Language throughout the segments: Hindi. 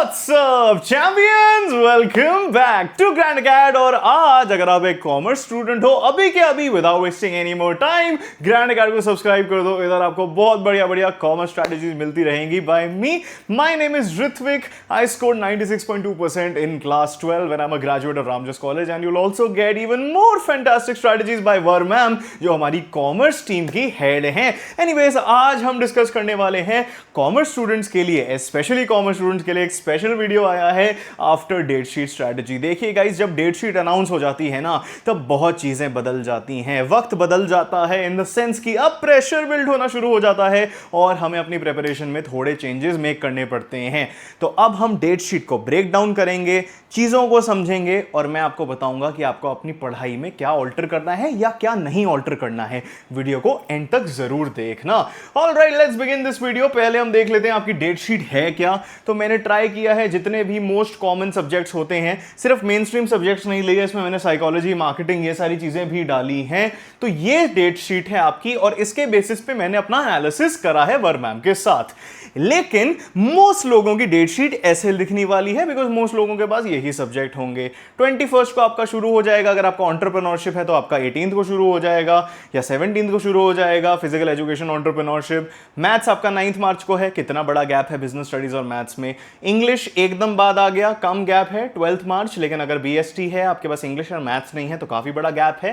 What's up champions? Welcome back to Grand Acad। और आज अगर आप एक कॉमर्स स्टूडेंट हो अभी के अभी without wasting any more time grand academy को सब्सक्राइब कर दो। इधर आपको बहुत बढ़िया बढ़िया कॉमर्स स्ट्रैटेजीज मिलती रहेंगी by me. My name is Ritwik. I scored 96.2% in class 12 when I am a graduate of Ramjas college and you will also get even more fantastic strategies by our ma'am जो हमारी कॉमर्स टीम की हेड हैं। एनीवेज आज हम डिस्कस करने वाले हैं कॉमर्स स्टूडेंट्स के लिए, स्पेशली कॉमर्स स्टूडेंट्स के लिए एक स्पेशल वीडियो आया है आफ्टर डेट शीट स्ट्रैटेजी। देखिए गाइस, जब डेट शीट अनाउंस हो जाती है ना तब बहुत चीजें बदल जाती हैं, वक्त बदल जाता है इन द सेंस कि अब प्रेशर बिल्ड होना शुरू हो जाता है और हमें अपनी प्रिपरेशन में थोड़े चेंजेस मेक करने पड़ते हैं। तो अब हम डेट शीट को ब्रेक डाउन करेंगे, चीजों को समझेंगे और मैं आपको बताऊंगा कि आपको अपनी पढ़ाई में क्या ऑल्टर करना है या क्या नहीं ऑल्टर करना है। वीडियो को एंड तक जरूर देखना। Alright, let's begin this video. पहले हम देख लेते हैं आपकी डेट शीट है क्या। तो मैंने ट्राई किया है जितने भी मोस्ट कॉमन सब्जेक्ट्स होते हैं, सिर्फ मेन स्ट्रीम सब्जेक्ट्स नहीं लिए, इसमें मैंने साइकोलॉजी, मार्केटिंग, ये सारी चीजें भी डाली हैं। तो ये डेट शीट है आपकी और इसके बेसिस पे मैंने अपना एनालिसिस करा है वर मैम के साथ। लेकिन मोस्ट लोगों की डेट शीट ऐसे दिखने वाली है बिकॉज मोस्ट लोगों के पास यही सब्जेक्ट होंगे। 21 को आपका शुरू हो जाएगा, अगर आपका एंटरप्रेन्योरशिप है तो आपका 18 को शुरू हो जाएगा या 17 को शुरू हो जाएगा फिजिकल एजुकेशन एंटरप्रेन्योरशिप। मैथ्स आपका 9 मार्च को है, कितना बड़ा गैप है बिजनेस स्टडीज और मैथ्स में। इंग्लिश एकदम बाद आ गया, कम गैप है 12 मार्च, लेकिन अगर बीएसटी है आपके पास इंग्लिश और मैथ्स नहीं है तो काफी बड़ा गैप है।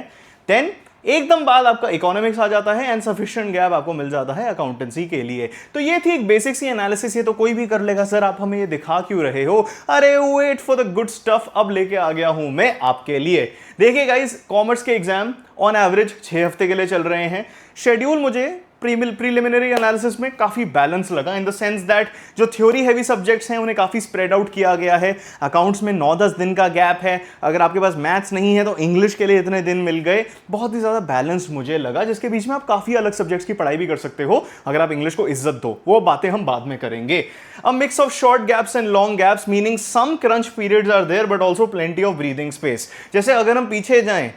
देन एकदम बाद आपका इकोनॉमिक्स आ जाता है एंड सफिशिएंट गैप आपको मिल जाता है अकाउंटेंसी के लिए। तो ये थी एक बेसिक सी एनालिसिस, ये तो कोई भी कर लेगा। सर आप हमें ये दिखा क्यों रहे हो? अरे wait for the good stuff, अब लेके आ गया हूं मैं आपके लिए। देखिए गाइस, कॉमर्स के एग्जाम ऑन एवरेज 6 हफ्ते के लिए चल रहे हैं। शेड्यूल मुझे प्रीलिमिनरी एनालिसिस में काफी बैलेंस लगा इन द सेंस दैट जो थ्योरी हैवी सब्जेक्ट्स हैं उन्हें काफी स्प्रेड आउट किया गया है। अकाउंट्स में 9-10 दिन का गैप है, अगर आपके पास मैथ्स नहीं है तो इंग्लिश के लिए इतने दिन मिल गए। बहुत ही ज्यादा बैलेंस मुझे लगा, जिसके बीच में आप काफी अलग सब्जेक्ट्स की पढ़ाई भी कर सकते हो अगर आप इंग्लिश को इज्जत दो। वो बातें हम बाद में करेंगे। A mix of short gaps and long gaps, meaning some crunch periods are there but also plenty of breathing space. जैसे अगर हम पीछे जाएं,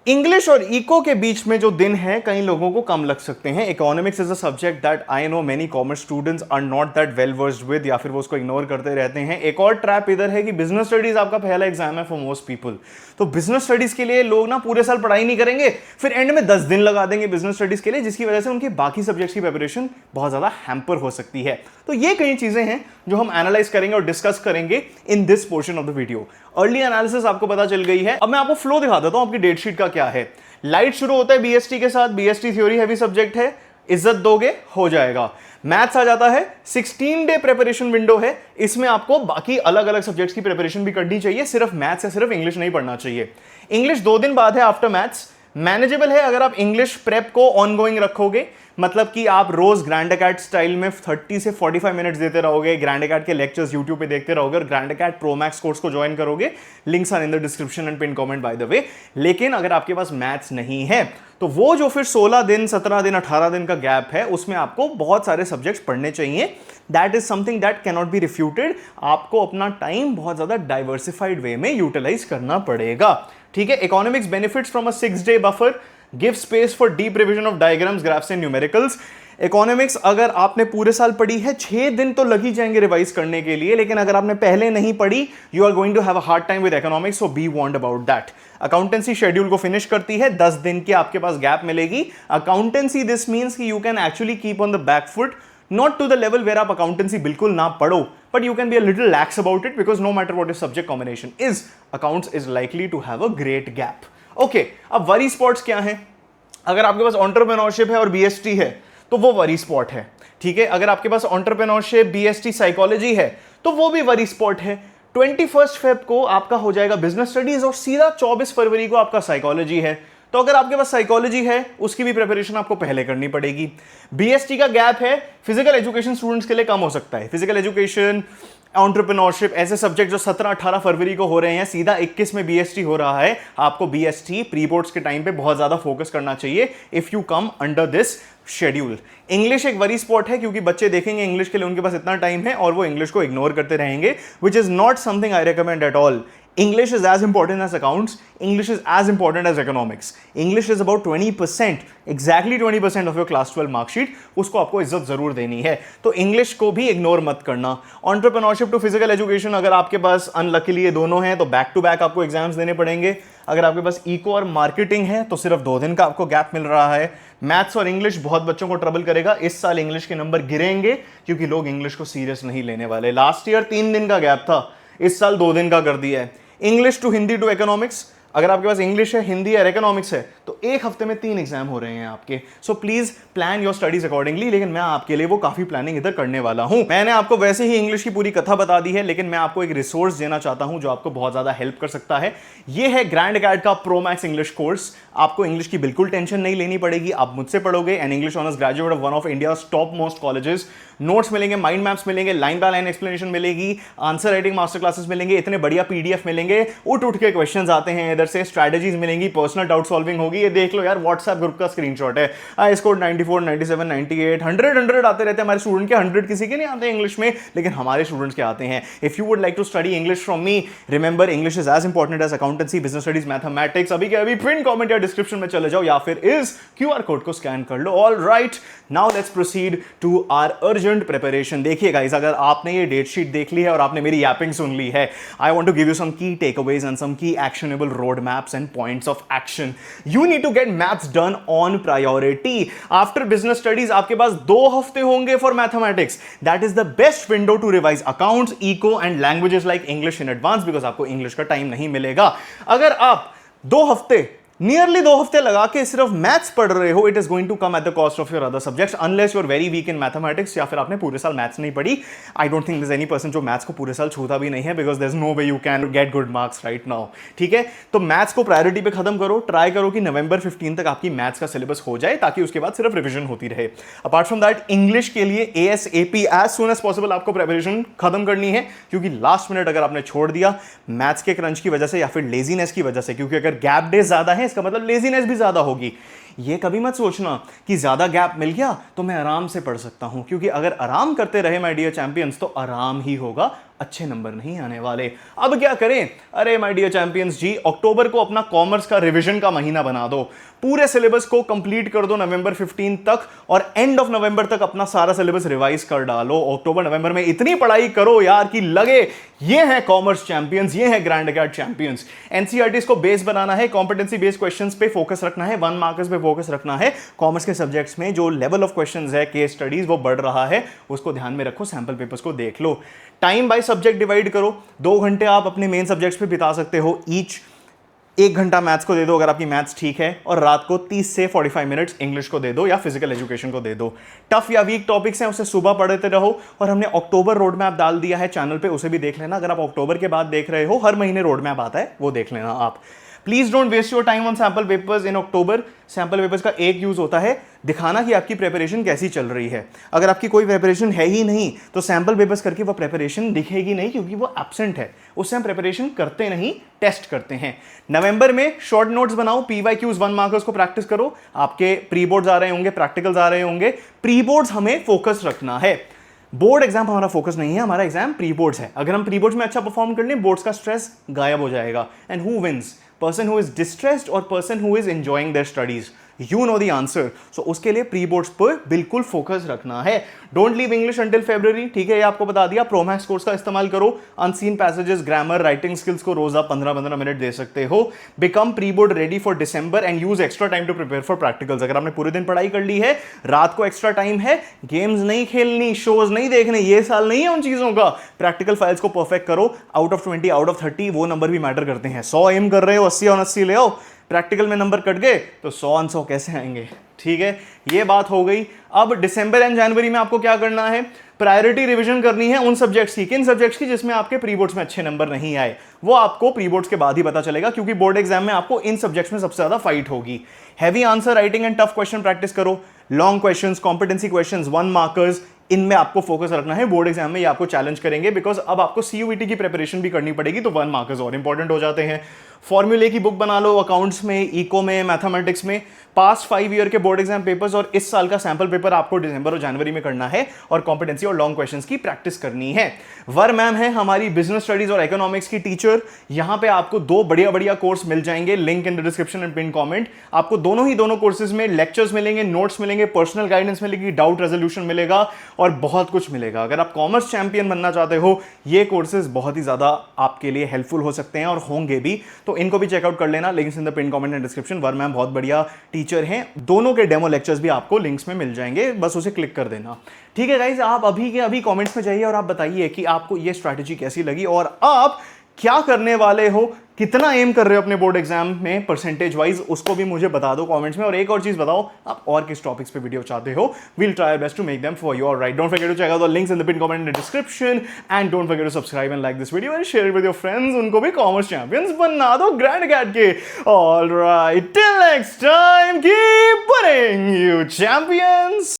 इंग्लिश और इको के बीच में जो दिन है कई लोगों को कम लग सकते हैं। Economics is a subject that I know many commerce students are not that well versed with, या फिर वो उसको इग्नोर करते रहते हैं। एक और ट्रैप इधर है कि बिजनेस स्टडीज आपका पहला एग्जाम है फॉर मोस्ट पीपल। तो बिजनेस स्टडीज के लिए लोग ना पूरे साल पढ़ाई नहीं करेंगे, फिर एंड में 10 दिन लगा देंगे बिजनेस स्टडीज के लिए, जिसकी वजह से उनकी बाकी सब्जेक्ट्स की प्रिपरेशन बहुत ज्यादा हैम्पर हो सकती है। तो ये कई चीजें हैं जो हम एनालाइज करेंगे और डिस्कस करेंगे in this portion of the video. Early analysis आपको पता चल गई है। अब मैं आपको फ्लो दिखा देता हूं आपकी डेट शीट का क्या है। लाइट शुरू होता है बीएसटी के साथ, बीएसटी थ्योरी हैवी सब्जेक्ट है, इज्जत दोगे हो जाएगा। मैथ्स आ जाता है, 16 डे प्रिपरेशन विंडो है, इसमें आपको बाकी अलग अलग सब्जेक्ट्स की प्रिपरेशन भी करनी चाहिए, सिर्फ मैथ्स या सिर्फ इंग्लिश नहीं पढ़ना चाहिए। इंग्लिश 2 दिन बाद है आफ्टर मैथ्स, मैनेजेबल है अगर आप इंग्लिश प्रेप को ऑनगोइंग रखोगे, मतलब कि आप रोज ग्रैंड अकेड स्टाइल में 30 से 45 मिनट्स देते रहोगे, ग्रैंड अकेड के लेक्चर्स यूट्यूब पे देखते रहोगे और grand acad pro max course को ज्वाइन करोगे। Links are in the description and pin comment by the way. लेकिन अगर आपके पास मैथ्स नहीं है तो वो जो फिर 16 दिन, 17 दिन, 18 दिन का गैप है उसमें आपको बहुत सारे सब्जेक्ट्स पढ़ने चाहिए। That is something that can not be refuted. आपको अपना टाइम बहुत ज्यादा डाइवर्सिफाइड वे में यूटिलाइज करना पड़ेगा। ठीक है। Economics benefits from a 6 day buffer, give space for deep revision of diagrams, graphs and numericals. Economics अगर आपने पूरे साल पढ़ी है, 6 दिन तो लग ही जाएंगे रिवाइज करने के लिए, लेकिन अगर आपने पहले नहीं पढ़ी you are going to have a hard time with economics, so be warned about that. Accountancy schedule को फिनिश करती है, 10 दिन की आपके पास गैप मिलेगी। अकाउंटेंसी दिस मीन्स कि you can actually keep on the back foot, not to the level where आप अकाउंटेंसी बिल्कुल ना पढ़ो, but you can be a little lax about it because no matter what your subject combination is, accounts is likely to have a great gap. Okay, अब वरी स्पॉट्स क्या हैं? अगर आपके पास एंटरप्रेन्योरशिप है और बीएसटी है तो वो वरी स्पॉट है। ठीक है। अगर आपके पास एंटरप्रेन्योरशिप, बीएसटी, साइकोलॉजी है तो वो भी वरी स्पॉट है। 21 फेब को आपका हो जाएगा बिजनेस स्टडीज और सीधा 24 फरवरी को आपका साइकोलॉजी है। तो अगर आपके पास साइकोलॉजी है उसकी भी प्रिपरेशन आपको पहले करनी पड़ेगी। बीएसटी का गैप है, फिजिकल एजुकेशन स्टूडेंट्स के लिए कम हो सकता है। फिजिकल एजुकेशन, एंटरप्रेन्योरशिप ऐसे सब्जेक्ट जो 17-18 फरवरी को हो रहे हैं, सीधा 21 में बीएसटी हो रहा है। आपको बीएसटी प्री बोर्ड्स के टाइम पे बहुत ज्यादा फोकस करना चाहिए if you come under this schedule. English एक वरी स्पॉट है क्योंकि बच्चे देखेंगे इंग्लिश के लिए उनके पास इतना टाइम है और वो इंग्लिश को इग्नोर करते रहेंगे, which is not something I recommend at all. English is as important as accounts. English is as important as economics. English is about 20%, exactly 20% of your class 12 marksheet. उसको आपको इज्जत जरूर देनी है, तो इंग्लिश को भी इग्नोर मत करना. एंटरप्रेन्योरशिप टू फिजिकल एजुकेशन, अगर आपके पास अनलकीली ये दोनों हैं तो बैक टू बैक आपको एग्जाम्स देने पड़ेंगे. अगर आपके पास इको और मार्केटिंग है तो सिर्फ 2 दिन का आपको गैप मिल रहा है. मैथ्स और इंग्लिश बहुत बच्चों को ट्रबल करेगा. इस साल इंग्लिश के नंबर गिरेंगे क्योंकि लोग इंग्लिश को सीरियस नहीं लेने वाले. लास्ट ईयर 3 दिन का गैप था, इस साल 2 दिन का कर दिया है. English to Hindi to economics, अगर आपके पास इंग्लिश है, हिंदी और इकोनॉमिक्स है तो एक हफ्ते में 3 एग्जाम हो रहे हैं आपके. So please plan your studies accordingly. लेकिन मैं आपके लिए वो काफी प्लानिंग इधर करने वाला हूं. मैंने आपको वैसे ही इंग्लिश की पूरी कथा बता दी है, लेकिन मैं आपको एक रिसोर्स देना चाहता हूं जो आपको बहुत ज्यादा हेल्प कर सकता है. ये है ग्रैंड अकेडमी का प्रो मैक्स इंग्लिश कोर्स. आपको इंग्लिश की बिल्कुल टेंशन नहीं लेनी पड़ेगी. आप मुझसे पढ़ोगे and English honours graduate of one of India top most colleges. Notes मिलेंगे, माइंड मैप्स मिलेंगे, लाइन बाय लाइन एक्सप्लेनेशन मिलेगी, आंसर राइटिंग मास्टर क्लासेस मिलेंगे, इतने बढ़िया पीडीएफ मिलेंगे, उठ उठ के क्वेश्चंस आते हैं इधर से, स्ट्रैटेजीज मिलेंगी, पर्सनल डाउट सॉल्विंग होगी. ये देख लो यार, व्हाट्सएप ग्रुप का स्क्रीनशॉट है. आई स्कोर 94, 97, 98, 100 आते रहते हैं हमारे स्टूडेंट के. 100 किसी के नहीं आते इंग्लिश में, लेकिन हमारे स्टूडेंट्स के आते हैं. If you would like to study English from me, remember English is as important as accountancy, business studies, mathematics. अभी के अभी पिन कमेंट या डिस्क्रिप्शन में चले जाओ या फिर इस क्यूआर कोड को स्कैन कर लो. All right, now let's proceed to our urgent preparation. देखिए गाइस, अगर आपने ये डेट शीट देख ली है और आपने मेरी यापिंग सुन ली है, I want to give you some key takeaways and some key actionable road maps and points of action. You need to get maths done on priority. After business studies आपके पास 2 हफ्ते होंगे for mathematics. That is the best window to revise accounts, eco and languages like English in advance, because आपको इंग्लिश का टाइम नहीं मिलेगा. अगर आप 2 हफ्ते, नियरली 2 हफ्ते लगा के सिर्फ मैथ्स पढ़ रहे हो, it is going to come at the cost of your other subjects, unless you are very weak in mathematics, या फिर आपने पूरे साल मैथ्स नहीं पढ़ी. I don't think there is any person जो मैथ्स को पूरे साल छूता भी नहीं है, because there is no way you can get good marks right now. ठीक है, तो मैथ्स को प्रायोरिटी पे खत्म करो. ट्राई करो कि नवंबर 15 तक आपकी मैथ्स का सिलेबस हो जाए, ताकि उसके बाद सिर्फ रिविजन होती रहे. अपार्ट फ्रॉम दैट, इंग्लिश के लिए ASAP as soon as possible आपको प्रिपरेशन खत्म करनी है, क्योंकि लास्ट मिनट अगर आपने छोड़ दिया मैथ्स के क्रंच की वजह से या फिर लेजीनेस की वजह से, क्योंकि अगर गैप डेज ज्यादा है इसका मतलब लेजीनेस भी ज्यादा होगी. ये कभी मत सोचना कि ज्यादा गैप मिल गया तो मैं आराम से पढ़ सकता हूं, क्योंकि अगर आराम करते रहे माय डियर चैंपियंस तो आराम ही होगा, अच्छे नंबर नहीं आने वाले. अब क्या करें? अरे माय डियर चैंपियंस जी, अक्टूबर को अपना कॉमर्स का रिवीजन का महीना बना दो. पूरे सिलेबस को कंप्लीट कर दो नवंबर 15 तक, और एंड ऑफ नवंबर तक अपना सारा सिलेबस रिवाइज कर डालो. अक्टूबर नवंबर में इतनी पढ़ाई करो यार कि लगे ये है कॉमर्स चैंपियंस, ये है ग्रैंड अकेडमी चैंपियंस. एनसीईआरटी को बेस बनाना है, कॉम्पिटेंसी बेस्ड क्वेश्चंस पे फोकस रखना है, 1 मार्कर्स पे फोकस रखना है. कॉमर्स के सब्जेक्ट्स में जो लेवल ऑफ क्वेश्चंस है, केस स्टडीज, वो बढ़ रहा है, उसको ध्यान में रखो. सैंपल पेपर्स को देख लो. टाइम बाय सब्जेक्ट डिवाइड करो. 2 घंटे आप अपने मेन सब्जेक्ट्स पे बिता सकते हो ईच. 1 घंटा मैथ्स को दे दो अगर आपकी मैथ्स ठीक है, और रात को 30 से 45 मिनट्स इंग्लिश को दे दो या फिजिकल एजुकेशन को दे दो. टफ या वीक टॉपिक्स हैं उसे सुबह पढ़ते रहो. और हमने अक्टूबर रोड मैप डाल दिया है चैनल पे, उसे भी देख लेना. अगर आप अक्टूबर के बाद देख रहे हो, हर महीने रोड मैप आता है, वो देख लेना आप. Please don't waste your time on sample papers in October. Sample papers का एक यूज होता है दिखाना कि आपकी प्रिपरेशन कैसी चल रही है. अगर आपकी कोई प्रिपरेशन है ही नहीं तो सैंपल पेपर्स करके वो प्रिपरेशन दिखेगी नहीं, क्योंकि वो एब्सेंट है. उससे हम प्रिपरेशन करते नहीं, टेस्ट करते हैं. नवंबर में शॉर्ट नोट्स बनाओ, PYQs 1 मार्कर्स को प्रैक्टिस करो. आपके प्री बोर्ड्स आ रहे होंगे, प्रैक्टिकल्स आ रहे होंगे. प्री बोर्ड्स हमें फोकस रखना है. बोर्ड एग्जाम हमारा फोकस नहीं है, हमारा एग्जाम प्री बोर्ड्स है. अगर हम प्री बोर्ड्स में अच्छा परफॉर्म कर लें, बोर्ड्स का स्ट्रेस गायब हो जाएगा. And who wins? Person who is distressed और person who is enjoying their studies. You know the answer. So उसके लिए प्री बोर्ड्स पर बिल्कुल फोकस रखना है. Don't leave English until February. ठीक है, ये आपको बता दिया. प्रोमैक्स कोर्स का इस्तेमाल करो. Unseen passages, grammar, writing skills को रोज आप 15-15 मिनट दे सकते हो. Become pre board ready for December and use extra time to prepare for practicals. अगर आपने पूरे दिन पढ़ाई कर ली है, रात को एक्स्ट्रा टाइम है, गेम्स नहीं खेलनी, शोज नहीं देखने, ये साल नहीं है उन चीजों का. प्रैक्टिकल फाइल्स को परफेक्ट करो. आउट ऑफ 20, आउट ऑफ 30 वो नंबर भी मैटर करते हैं. 100 एम कर रहे हो, 80 और 80 ले आओ. प्रैक्टिकल में नंबर कट गए तो 100 कैसे आएंगे? ठीक है, ये बात हो गई. अब दिसंबर एंड जनवरी में आपको क्या करना है? प्रायोरिटी रिवीजन करनी है उन सब्जेक्ट्स की. किन सब्जेक्ट्स की? जिसमें आपके प्री बोर्ड्स में अच्छे नंबर नहीं आए. वो आपको प्री बोर्ड्स के बाद ही पता चलेगा, क्योंकि बोर्ड एग्जाम में आपको इन सब्जेक्ट्स में सबसे ज्यादा फाइट होगी. Heavy answer writing and tough question practice करो. Long questions, competency questions, 1 markers, इनमें आपको फोकस रखना है. बोर्ड एग्जाम में ये आपको चैलेंज करेंगे, बिकॉज अब आपको CUET की प्रिपरेशन भी करनी पड़ेगी, तो 1 मार्कर्स और इंपॉर्टेंट हो जाते हैं. फॉर्मूले की बुक बना लो अकाउंट्स में, इको में, मैथमेटिक्स में. पास्ट 5 ईयर के बोर्ड एग्जाम पेपर्स और इस साल का सैंपल पेपर आपको दिसंबर और जनवरी में करना है और कॉम्पिटेंसी और लॉन्ग क्वेश्चंस की प्रैक्टिस करनी है। वर मैम है हमारी बिजनेस स्टडीज और इकोनॉमिक्स की टीचर। यहां पे आपको 2 बढ़िया बढ़िया कोर्स मिल जाएंगे, link in the description and pin comment. आपको दोनों कोर्सेज में लेक्चर्स मिलेंगे, नोट्स मिलेंगे, पर्सनल गाइडेंस मिलेगी, डाउट रेजोल्यूशन मिलेगा और बहुत कुछ मिलेगा। अगर आप कॉमर्स चैंपियन बनना चाहते हो, ये कोर्सेज बहुत ही ज्यादा आपके लिए हेल्पफुल हो सकते हैं और होंगे भी, तो इनको भी चेकआउट कर लेना। Links in the pin comment and description. Were ma'am बहुत बढ़िया टीचर हैं, दोनों के डेमो लेक्चर्स भी आपको लिंक्स में मिल जाएंगे, बस उसे क्लिक कर देना। ठीक है गाइस, आप अभी के अभी कमेंट्स में जाइए और आप बताइए कि आपको ये स्ट्रैटेजी कैसी लगी और आप क्या करने वाले हो, कितना एम कर रहे हो अपने बोर्ड एग्जाम में परसेंटेज वाइज, उसको भी मुझे बता दो कमेंट्स में। और एक और चीज बताओ, आप और किस टॉपिक्स पे वीडियो चाहते हो। We'll try our best to make them for you. Alright, don't forget to check out the links in the pin comment in the description and don't forget to subscribe and like this video and share it with your friends. उनको भी कॉमर्स चैंपियंस बना दो ग्रैंड अकेडमी के। Alright, till next time, keep burning you champions.